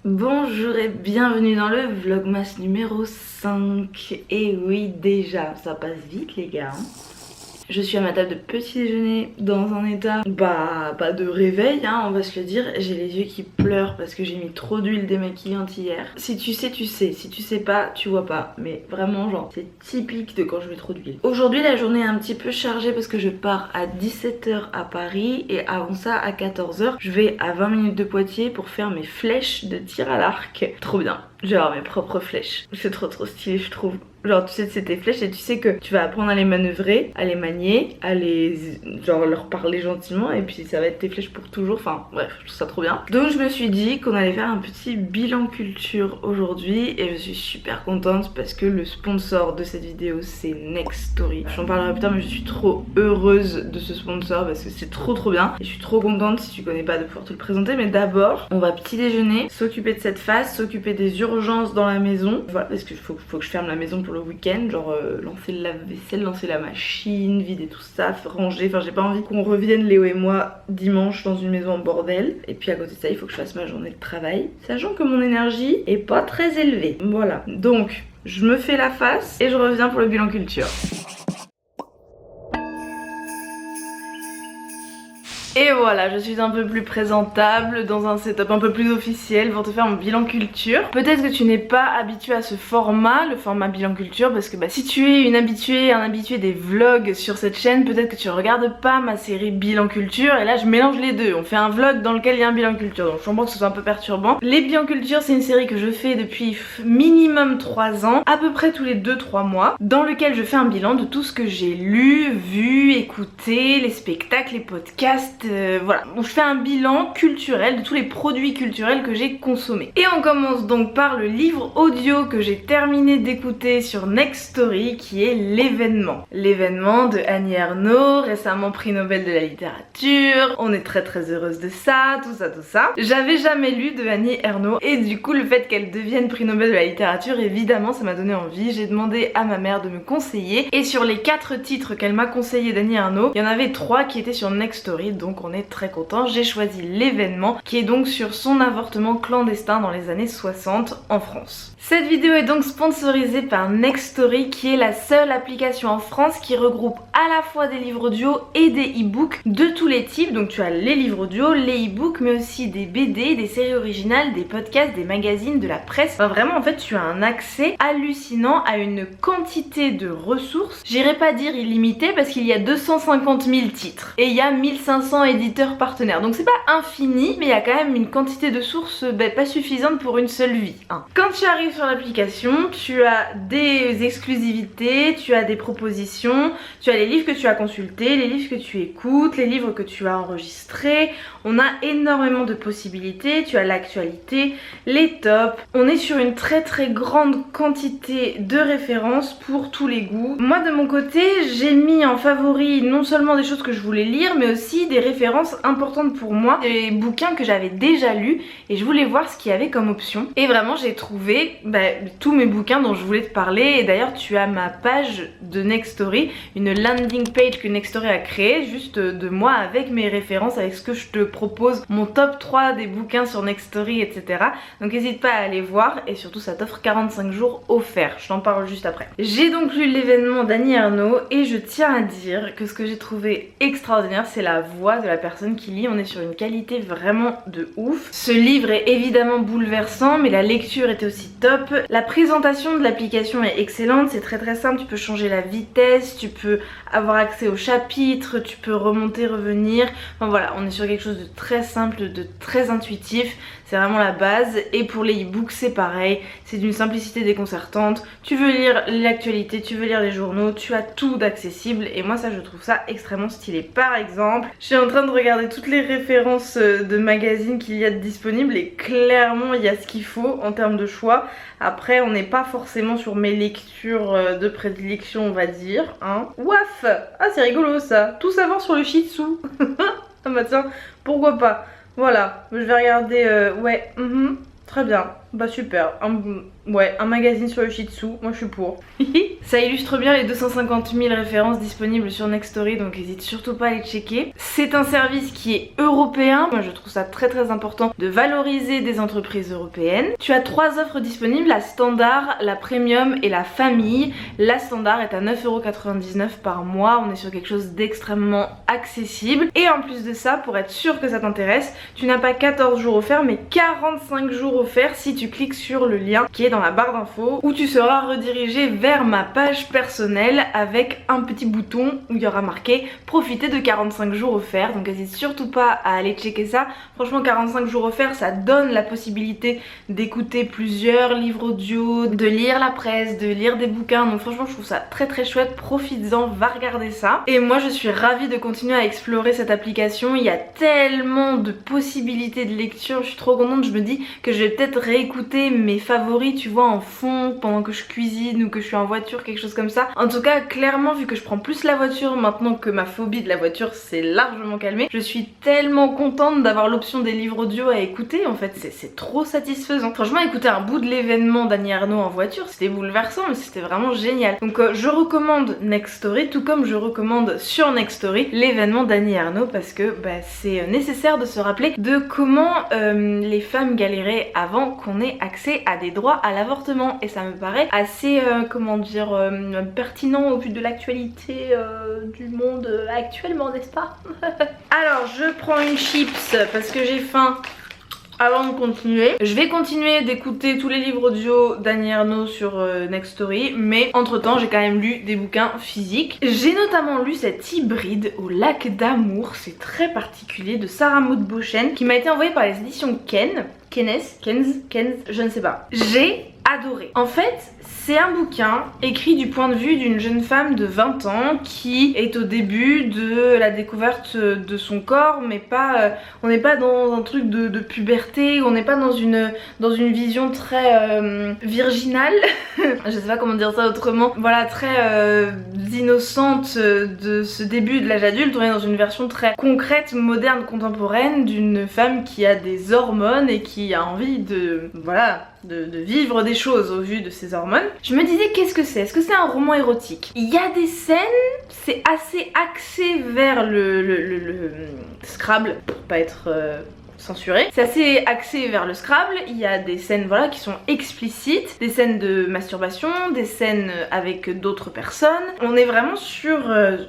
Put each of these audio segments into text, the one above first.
Bonjour et bienvenue dans le vlogmas numéro 5. Et oui, déjà, ça passe vite les gars. Je suis à ma table de petit déjeuner dans un état, pas de réveil hein, on va se le dire. J'ai les yeux qui pleurent parce que j'ai mis trop d'huile démaquillante hier. Si tu sais, tu sais. Si tu sais pas, tu vois pas. Mais vraiment genre, c'est typique de quand je mets trop d'huile. Aujourd'hui la journée est un petit peu chargée parce que je pars à 17 h à Paris. Et avant ça à 14 h, je vais à 20 minutes de Poitiers pour faire mes flèches de tir à l'arc. Trop bien. Je vais avoir mes propres flèches. C'est trop stylé je trouve. Genre tu sais que c'est tes flèches et tu sais que tu vas apprendre à les manœuvrer, à les manier, à les... genre leur parler gentiment et puis ça va être tes flèches pour toujours. Enfin bref, je trouve ça trop bien. Donc je me suis dit qu'on allait faire un petit bilan culture aujourd'hui et je suis super contente parce que le sponsor de cette vidéo c'est Nextory. J'en parlerai plus tard mais je suis trop heureuse de ce sponsor parce que c'est trop bien. Et je suis trop contente si tu connais pas de pouvoir te le présenter. Mais d'abord on va petit déjeuner, s'occuper de cette phase, s'occuper des urgences dans la maison. Voilà parce qu'il faut que je ferme la maison pour le week-end, genre lancer le lave-vaisselle, lancer la machine, vider tout ça, ranger, enfin j'ai pas envie qu'on revienne Léo et moi dimanche dans une maison en bordel. Et puis à côté de ça il faut que je fasse ma journée de travail, sachant que mon énergie est pas très élevée. Voilà, donc je me fais la face et je reviens pour le bilan culture. Et voilà, je suis un peu plus présentable dans un setup un peu plus officiel pour te faire mon bilan culture. Peut-être que tu n'es pas habitué à ce format, le format bilan culture, parce que si tu es une habituée, un habitué des vlogs sur cette chaîne, peut-être que tu regardes pas ma série bilan culture. Et là je mélange les deux, on fait un vlog dans lequel il y a un bilan culture, donc je comprends que ce soit un peu perturbant. Les bilans culture c'est une série que je fais depuis minimum 3 ans, à peu près tous les 2-3 mois, dans lequel je fais un bilan de tout ce que j'ai lu, vu, écouté, les spectacles, les podcasts. Voilà, donc je fais un bilan culturel de tous les produits culturels que j'ai consommés. Et on commence donc par le livre audio que j'ai terminé d'écouter sur Nextory, qui est L'événement. L'événement de Annie Ernaux, récemment prix Nobel de la littérature. On est très heureuse de ça, tout ça. J'avais jamais lu de Annie Ernaux et du coup le fait qu'elle devienne prix Nobel de la littérature, évidemment ça m'a donné envie. J'ai demandé à ma mère de me conseiller et sur les 4 titres qu'elle m'a conseillé d'Annie Ernaux, il y en avait 3 qui étaient sur Nextory, donc on est très content. J'ai choisi L'événement qui est donc sur son avortement clandestin dans les années 60 en France. Cette vidéo est donc sponsorisée par Nextory qui est la seule application en France qui regroupe à la fois des livres audio et des e-books de tous les types. Donc tu as les livres audio, les e-books mais aussi des BD, des séries originales, des podcasts, des magazines, de la presse. Enfin, vraiment en fait tu as un accès hallucinant à une quantité de ressources. J'irai pas dire illimité parce qu'il y a 250 000 titres et il y a 1500 éditeurs partenaires. Donc c'est pas infini mais il y a quand même une quantité de sources pas suffisante pour une seule vie. Hein. Quand tu arrives sur l'application, tu as des exclusivités, tu as des propositions, tu as les livres que tu as consultés, les livres que tu écoutes, les livres que tu as enregistrés. On a énormément de possibilités, tu as l'actualité, les tops. On est sur une très grande quantité de références pour tous les goûts. Moi de mon côté, j'ai mis en favori non seulement des choses que je voulais lire mais aussi des références importantes pour moi, des bouquins que j'avais déjà lus et je voulais voir ce qu'il y avait comme option. Et vraiment j'ai trouvé tous mes bouquins dont je voulais te parler. Et d'ailleurs tu as ma page de Nextory, une landing page que Nextory a créée juste de moi avec mes références, avec ce que je te propose, mon top 3 des bouquins sur Nextory, etc. Donc n'hésite pas à aller voir et surtout ça t'offre 45 jours offerts, je t'en parle juste après. J'ai donc lu L'événement d'Annie Ernaux et je tiens à dire que ce que j'ai trouvé extraordinaire c'est la voix de la personne qui lit. On est sur une qualité vraiment de ouf. Ce livre est évidemment bouleversant mais la lecture était aussi top. La présentation de l'application est excellente, c'est très simple, tu peux changer la vitesse, tu peux avoir accès aux chapitres, tu peux remonter, revenir. Enfin voilà, on est sur quelque chose de très simple, de très intuitif. C'est vraiment la base. Et pour les e-books c'est pareil, c'est d'une simplicité déconcertante. Tu veux lire l'actualité, tu veux lire les journaux, tu as tout d'accessible et moi ça je trouve ça extrêmement stylé. Par exemple, je suis en train de regarder toutes les références de magazines qu'il y a de disponibles et clairement il y a ce qu'il faut en termes de choix. Après on n'est pas forcément sur mes lectures de prédilection on va dire hein. Ouaf. Ah c'est rigolo ça. Tout savoir sur le shih tzu. Ah bah tiens, pourquoi pas. Voilà, je vais regarder, ouais, très bien. bah super, un magazine sur le Shih Tzu, moi je suis pour. Ça illustre bien les 250 000 références disponibles sur Nextory, donc n'hésite surtout pas à les checker. C'est un service qui est européen, moi je trouve ça très important de valoriser des entreprises européennes. Tu as 3 offres disponibles, la standard, la premium et la famille. La standard est à 9,99 € par mois, on est sur quelque chose d'extrêmement accessible. Et en plus de ça, pour être sûr que ça t'intéresse, tu n'as pas 14 jours offerts mais 45 jours offerts si tu cliques sur le lien qui est dans la barre d'infos, où tu seras redirigé vers ma page personnelle avec un petit bouton où il y aura marqué profiter de 45 jours offerts. Donc n'hésite surtout pas à aller checker ça. Franchement 45 jours offerts, ça donne la possibilité d'écouter plusieurs livres audio, de lire la presse, de lire des bouquins. Donc franchement je trouve ça très chouette, profites-en, va regarder ça. Et moi je suis ravie de continuer à explorer cette application, il y a tellement de possibilités de lecture, je suis trop contente. Je me dis que je vais peut-être réécouter mes favoris, tu vois, en fond pendant que je cuisine ou que je suis en voiture, quelque chose comme ça. En tout cas clairement, vu que je prends plus la voiture maintenant que ma phobie de la voiture s'est largement calmée, je suis tellement contente d'avoir l'option des livres audio à écouter. En fait c'est trop satisfaisant. Franchement écouter un bout de l'événement d'Annie Ernaux en voiture, c'était bouleversant mais c'était vraiment génial. Donc je recommande Nextory, tout comme je recommande sur Nextory l'événement d'Annie Ernaux, parce que bah, c'est nécessaire de se rappeler de comment les femmes galéraient avant qu'on ait accès à des droits à l'avortement, et ça me paraît assez comment dire pertinent au vu de l'actualité du monde actuellement, n'est-ce pas? Alors je prends une chips parce que j'ai faim avant de continuer. Je vais continuer d'écouter tous les livres audio d'Annie Ernaux sur Nextory, mais entre temps j'ai quand même lu des bouquins physiques. J'ai notamment lu cet hybride au lac d'amour, c'est très particulier, de Sarah Maud Beauchesne, qui m'a été envoyé par les éditions Kenz, je ne sais pas. J'ai adoré. En fait, c'est un bouquin écrit du point de vue d'une jeune femme de 20 ans qui est au début de la découverte de son corps, mais pas, on n'est pas dans un truc de puberté, on n'est pas dans une vision très virginale, je sais pas comment dire ça autrement, voilà, très innocente de ce début de l'âge adulte. On est dans une version très concrète, moderne, contemporaine d'une femme qui a des hormones et qui a envie de, voilà, de vivre des choses au vu de ses hormones. Je me disais, qu'est-ce que c'est? Est-ce que c'est un roman érotique? Il y a des scènes, c'est assez axé vers le Scrabble, pour pas être censuré. C'est assez axé vers le Scrabble, il y a des scènes voilà qui sont explicites, des scènes de masturbation, des scènes avec d'autres personnes. On est vraiment sur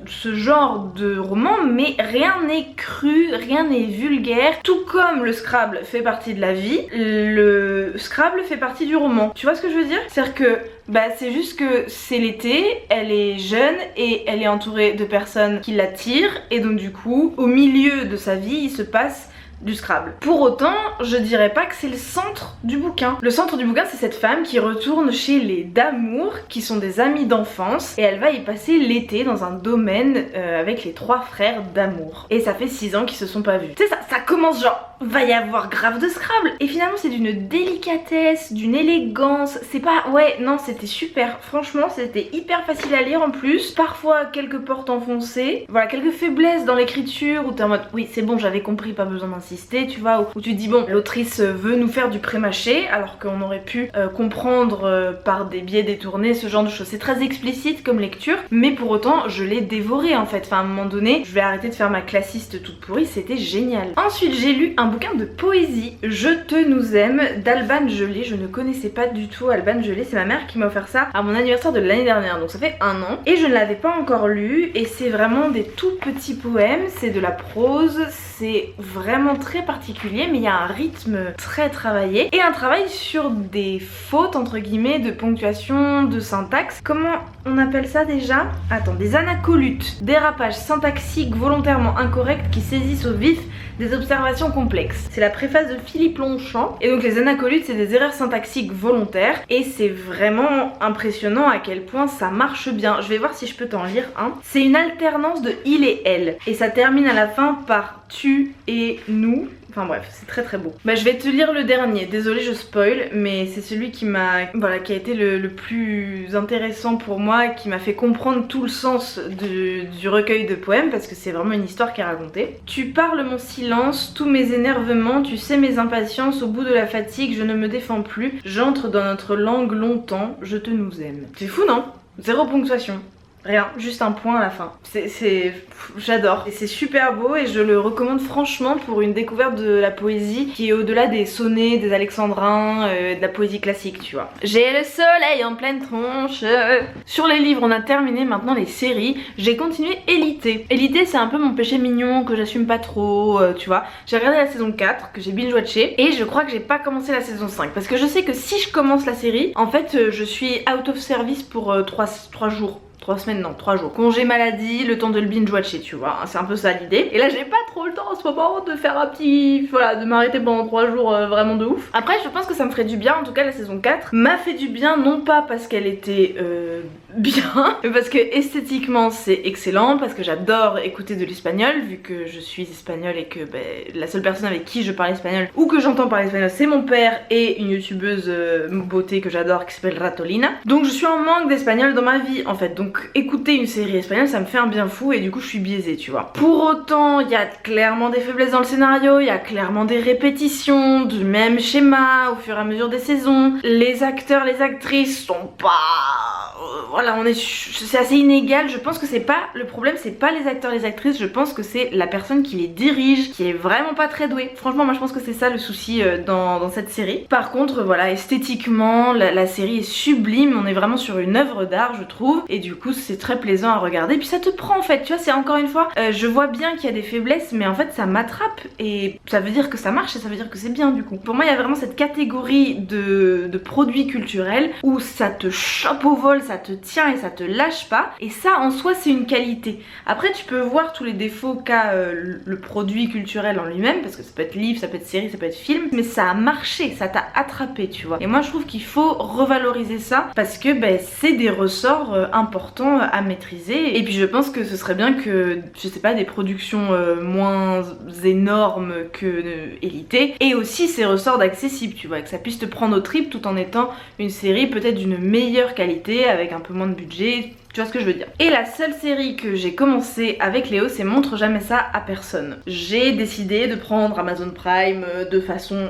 ce genre de roman, mais rien n'est cru, rien n'est vulgaire. Tout comme le Scrabble fait partie de la vie, le Scrabble fait partie du roman. Tu vois ce que je veux dire? C'est-à-dire que bah c'est juste que c'est l'été, elle est jeune et elle est entourée de personnes qui l'attirent, et donc du coup au milieu de sa vie il se passe du Scrabble. Pour autant, je dirais pas que c'est le centre du bouquin. Le centre du bouquin, c'est cette femme qui retourne chez les Damour, qui sont des amis d'enfance, et elle va y passer l'été dans un domaine avec les 3 frères Damour. Et ça fait 6 ans qu'ils se sont pas vus. Tu sais, ça commence genre, va y avoir grave de Scrabble, et finalement c'est d'une délicatesse, d'une élégance, c'est pas, ouais, non, c'était super. Franchement, c'était hyper facile à lire en plus. Parfois quelques portes enfoncées, voilà, quelques faiblesses dans l'écriture où t'es en mode, oui, c'est bon, j'avais compris, pas besoin d'insister. Tu vois, où tu te dis bon, l'autrice veut nous faire du pré-mâché alors qu'on aurait pu comprendre par des biais détournés ce genre de choses. C'est très explicite comme lecture, mais pour autant je l'ai dévoré en fait. Enfin à un moment donné, je vais arrêter de faire ma classiste toute pourrie, c'était génial. Ensuite j'ai lu un bouquin de poésie, Je te nous aime, d'Alban Gelé. Je ne connaissais pas du tout Alban Gelé, c'est ma mère qui m'a offert ça à mon anniversaire de l'année dernière, donc ça fait 1 an, et je ne l'avais pas encore lu, et c'est vraiment des tout petits poèmes, c'est de la prose, c'est vraiment très particulier, mais il y a un rythme très travaillé et un travail sur des fautes entre guillemets de ponctuation, de syntaxe. Comment on appelle ça déjà? Attends, des anacolutes, dérapages syntaxiques volontairement incorrects qui saisissent au vif des observations complexes. C'est la préface de Philippe Longchamp, et donc les anacolutes c'est des erreurs syntaxiques volontaires, et c'est vraiment impressionnant à quel point ça marche bien. Je vais voir si je peux t'en lire un. C'est une alternance de il et elle, et ça termine à la fin par tu et nous. Enfin bref, c'est très très beau. Bah je vais te lire le dernier, désolée je spoil, mais c'est celui qui m'a, voilà, qui a été le plus intéressant pour moi, qui m'a fait comprendre tout le sens du recueil de poèmes, parce que c'est vraiment une histoire qui est racontée. Tu parles mon silence, tous mes énervements, tu sais mes impatiences, au bout de la fatigue je ne me défends plus, j'entre dans notre langue longtemps, je te nous aime. C'est fou non? Zéro ponctuation. Rien, juste un point à la fin. J'adore. Et c'est super beau et je le recommande franchement pour une découverte de la poésie qui est au-delà des sonnets, des alexandrins, de la poésie classique, tu vois. J'ai le soleil en pleine tronche. Sur les livres, on a terminé, maintenant les séries. J'ai continué Élité. Élité, c'est un peu mon péché mignon que j'assume pas trop, tu vois. J'ai regardé la saison 4, que j'ai binge-watché, et je crois que j'ai pas commencé la saison 5. Parce que je sais que si je commence la série, en fait, je suis out of service pour 3 jours. 3 semaines, non, 3 jours. Congé maladie, le temps de le binge-watcher, tu vois. C'est un peu ça l'idée. Et là, j'ai pas trop le temps en ce moment de faire un petit... Voilà, de m'arrêter pendant 3 jours vraiment de ouf. Après, je pense que ça me ferait du bien. En tout cas, la saison 4 m'a fait du bien, non pas parce qu'elle était bien, mais parce que esthétiquement, c'est excellent, parce que j'adore écouter de l'espagnol, vu que je suis espagnole et que la seule personne avec qui je parle espagnol, ou que j'entends parler espagnol, c'est mon père et une youtubeuse beauté que j'adore qui s'appelle Ratolina. Donc, je suis en manque d'espagnol dans ma vie, en fait. Donc écouter une série espagnole ça me fait un bien fou et du coup je suis biaisée, tu vois. Pour autant il y a clairement des faiblesses dans le scénario, il y a clairement des répétitions du même schéma au fur et à mesure des saisons. Les acteurs, les actrices sont pas... voilà, c'est assez inégal. Je pense que c'est pas... le problème c'est pas les acteurs, les actrices, je pense que c'est la personne qui les dirige qui est vraiment pas très douée. Franchement moi je pense que c'est ça le souci dans cette série. Par contre voilà, esthétiquement la série est sublime, on est vraiment sur une œuvre d'art je trouve, et du coup c'est très plaisant à regarder, puis ça te prend en fait, tu vois. C'est encore une fois, je vois bien qu'il y a des faiblesses mais en fait ça m'attrape et ça veut dire que ça marche et ça veut dire que c'est bien du coup. Pour moi il y a vraiment cette catégorie de produits culturels où ça te chope au vol, ça te tient et ça te lâche pas, et ça en soi c'est une qualité. Après tu peux voir tous les défauts qu'a le produit culturel en lui-même, parce que ça peut être livre, ça peut être série, ça peut être film, mais ça a marché, ça t'a attrapé, tu vois. Et moi je trouve qu'il faut revaloriser ça parce que c'est des ressorts importants à maîtriser, et puis je pense que ce serait bien que, je sais pas, des productions moins énormes que Élité et aussi ces ressorts d'accessible, tu vois, que ça puisse te prendre au trip tout en étant une série peut-être d'une meilleure qualité avec un peu moins de budget. Tu vois ce que je veux dire. Et la seule série que j'ai commencé avec Léo, c'est Montre jamais ça à personne. J'ai décidé de prendre Amazon Prime de façon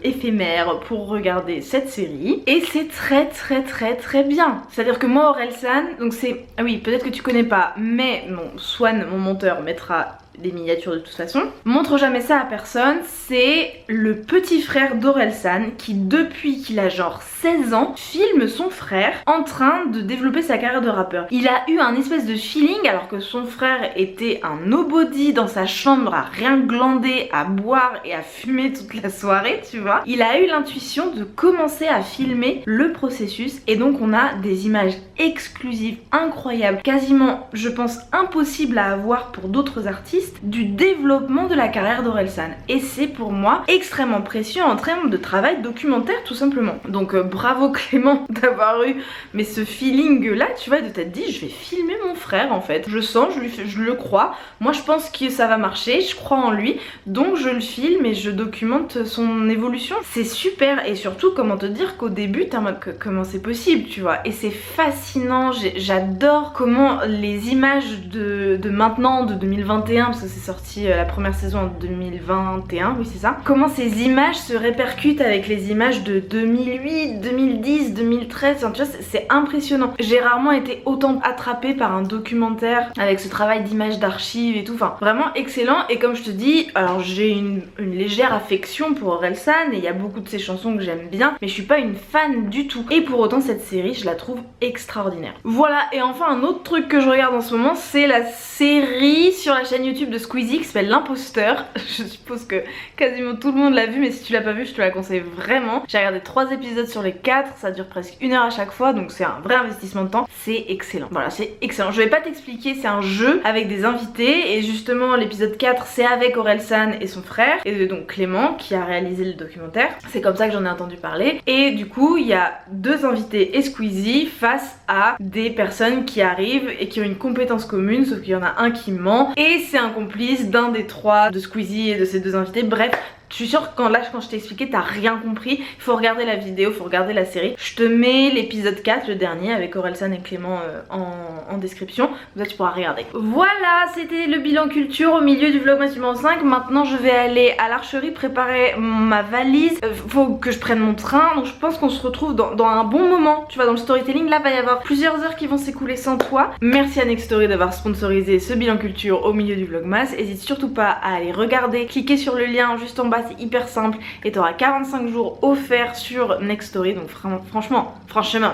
éphémère pour regarder cette série. Et c'est très bien. C'est-à-dire que moi, Orelsan, donc c'est... Ah oui, peut-être que tu connais pas, mais bon, Swan, mon monteur, mettra des miniatures de toute façon. Montre jamais ça à personne, c'est le petit frère d'Orelsan qui depuis qu'il a genre 16 ans filme son frère en train de développer sa carrière de rappeur. Il a eu un espèce de feeling alors que son frère était un nobody dans sa chambre à rien glander, à boire et à fumer toute la soirée, tu vois. Il a eu l'intuition de commencer à filmer le processus et donc on a des images exclusives, incroyables, quasiment je pense impossibles à avoir pour d'autres artistes, du développement de la carrière d'Orelsan, et c'est pour moi extrêmement précieux en termes de travail documentaire tout simplement. Donc bravo Clément d'avoir eu ce feeling là, tu vois, de t'être dit je vais filmer mon frère en fait, je sens, je le crois, moi je pense que ça va marcher, je crois en lui, donc je le filme et je documente son évolution. C'est super, et surtout comment te dire qu'au début t'es en mode comment c'est possible, tu vois, et c'est fascinant. J'adore comment les images de maintenant, de 2021, parce que c'est sorti la première saison en 2021, oui c'est ça, comment ces images se répercutent avec les images de 2008, 2010, 2013, enfin, tu vois, c'est impressionnant. J'ai rarement été autant attrapée par un documentaire avec ce travail d'images, d'archives et tout, enfin vraiment excellent. Et comme je te dis, alors j'ai une légère affection pour Orelsan et il y a beaucoup de ses chansons que j'aime bien, mais je suis pas une fan du tout, et pour autant cette série je la trouve extraordinaire. Voilà. Et enfin un autre truc que je regarde en ce moment, c'est la série sur la chaîne YouTube de Squeezie qui s'appelle L'Imposteur. Je suppose que quasiment tout le monde l'a vu, mais si tu l'as pas vu je te la conseille vraiment. J'ai regardé 3 épisodes sur les 4, ça dure presque 1 heure à chaque fois, donc c'est un vrai investissement de temps. C'est excellent, voilà, c'est excellent. Je vais pas t'expliquer, c'est un jeu avec des invités, et justement l'épisode 4 c'est avec Orelsan et son frère, et donc Clément qui a réalisé le documentaire. C'est comme ça que j'en ai entendu parler, et du coup il y a 2 invités et Squeezie face à des personnes qui arrivent et qui ont une compétence commune, sauf qu'il y en a un qui ment, et c'est un complice d'un des 3 de Squeezie et de ses 2 invités. Bref, je suis sûre que quand je t'ai expliqué, t'as rien compris. Il faut regarder la vidéo, il faut regarder la série. Je te mets l'épisode 4, le dernier, avec Orelsan et Clément en description. Comme ça tu pourras regarder. Voilà, c'était le bilan culture au milieu du vlogmas numéro 5. Maintenant je vais aller à l'archerie préparer ma valise. Faut que je prenne mon train. Donc je pense qu'on se retrouve dans un bon moment. Tu vois, dans le storytelling, là va y avoir plusieurs heures qui vont s'écouler sans toi. Merci à Nextory d'avoir sponsorisé ce bilan culture au milieu du vlogmas. N'hésite surtout pas à aller regarder. Cliquez sur le lien juste en bas, c'est hyper simple et tu auras 45 jours offerts sur Nextory. Donc franchement,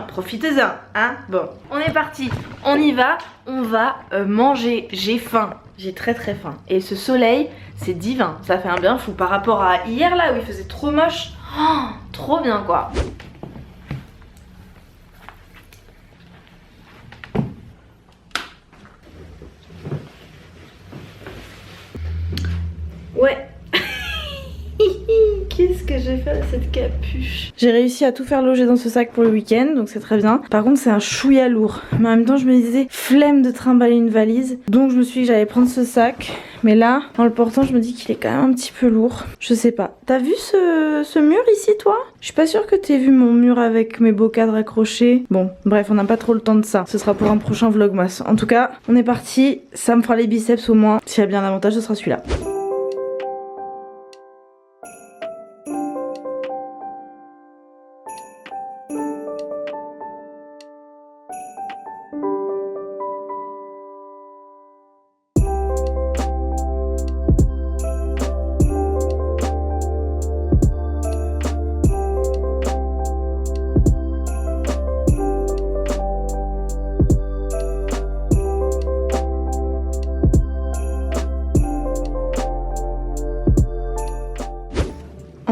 profitez-en, hein. Bon, on est parti, on y va, on va manger. J'ai faim, j'ai très faim. Et ce soleil, c'est divin, ça fait un bien fou par rapport à hier là où il faisait trop moche. Oh, trop bien quoi. Ouais. Qu'est-ce que j'ai fait à cette capuche? J'ai réussi à tout faire loger dans ce sac pour le week-end, donc c'est très bien. Par contre c'est un chouïa lourd, mais en même temps je me disais flemme de trimballer une valise, donc je me suis dit que j'allais prendre ce sac. Mais là, en le portant, je me dis qu'il est quand même un petit peu lourd. Je sais pas. T'as vu ce mur ici, toi? Je suis pas sûre que t'aies vu mon mur avec mes beaux cadres accrochés. Bon, bref, on n'a pas trop le temps de ça. Ce sera pour un prochain vlogmas. En tout cas, on est parti. Ça me fera les biceps au moins. S'il y a bien un avantage, ce sera celui-là.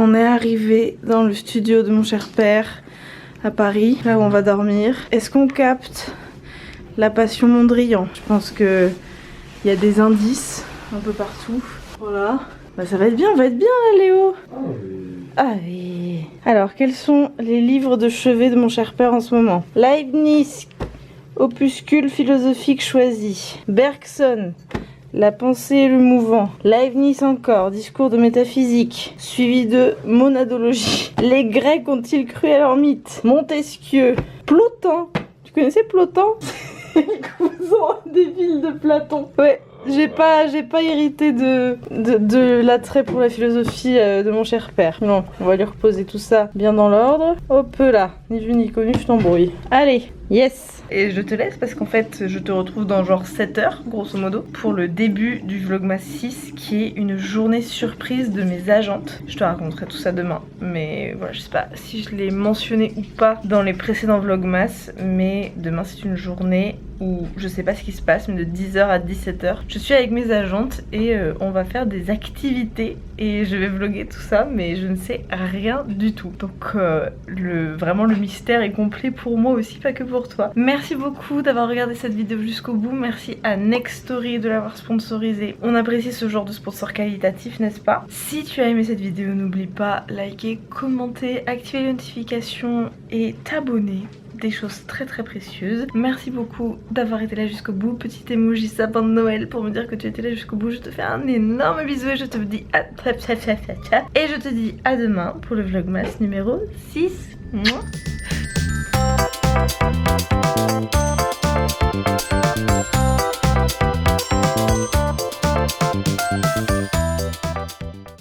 On est arrivé dans le studio de mon cher père à Paris, là où on va dormir. Est-ce qu'on capte la passion Mondrian? Je pense que il y a des indices un peu partout. Voilà. Bah ça va être bien, on va être bien là Léo. Ah oui. Alors quels sont les livres de chevet de mon cher père en ce moment? Leibniz, opuscule philosophique choisi. Bergson, la pensée et le mouvant. Leibniz encore, discours de métaphysique, suivi de monadologie. Les Grecs ont-ils cru à leur mythe? Montesquieu. Plotin. Tu connaissais Plotin? C'est le cousin des villes de Platon. Ouais. J'ai pas hérité de l'attrait pour la philosophie de mon cher père. Non, on va lui reposer tout ça bien dans l'ordre. Hop là, ni vu ni connu, je t'embrouille. Allez, yes. Et je te laisse parce qu'en fait, je te retrouve dans genre 7 heures, grosso modo, pour le début du vlogmas 6, qui est une journée surprise de mes agentes. Je te raconterai tout ça demain, mais voilà, je sais pas si je l'ai mentionné ou pas dans les précédents vlogmas, mais demain c'est une journée où je sais pas ce qui se passe, mais de 10h à 17h, je suis avec mes agentes et on va faire des activités et je vais vlogger tout ça, mais je ne sais rien du tout. Donc vraiment le mystère est complet pour moi aussi, pas que pour toi. Merci beaucoup d'avoir regardé cette vidéo jusqu'au bout, merci à Nextory de l'avoir sponsorisé. On apprécie ce genre de sponsor qualitatif, n'est-ce pas? Si tu as aimé cette vidéo, n'oublie pas liker, commenter, activer les notifications et t'abonner. Des choses très précieuses. Merci beaucoup d'avoir été là jusqu'au bout. Petit emoji sapin de Noël pour me dire que tu étais là jusqu'au bout. Je te fais un énorme bisou et je te dis à... Et je te dis à demain pour le vlogmas numéro 6. Mouah.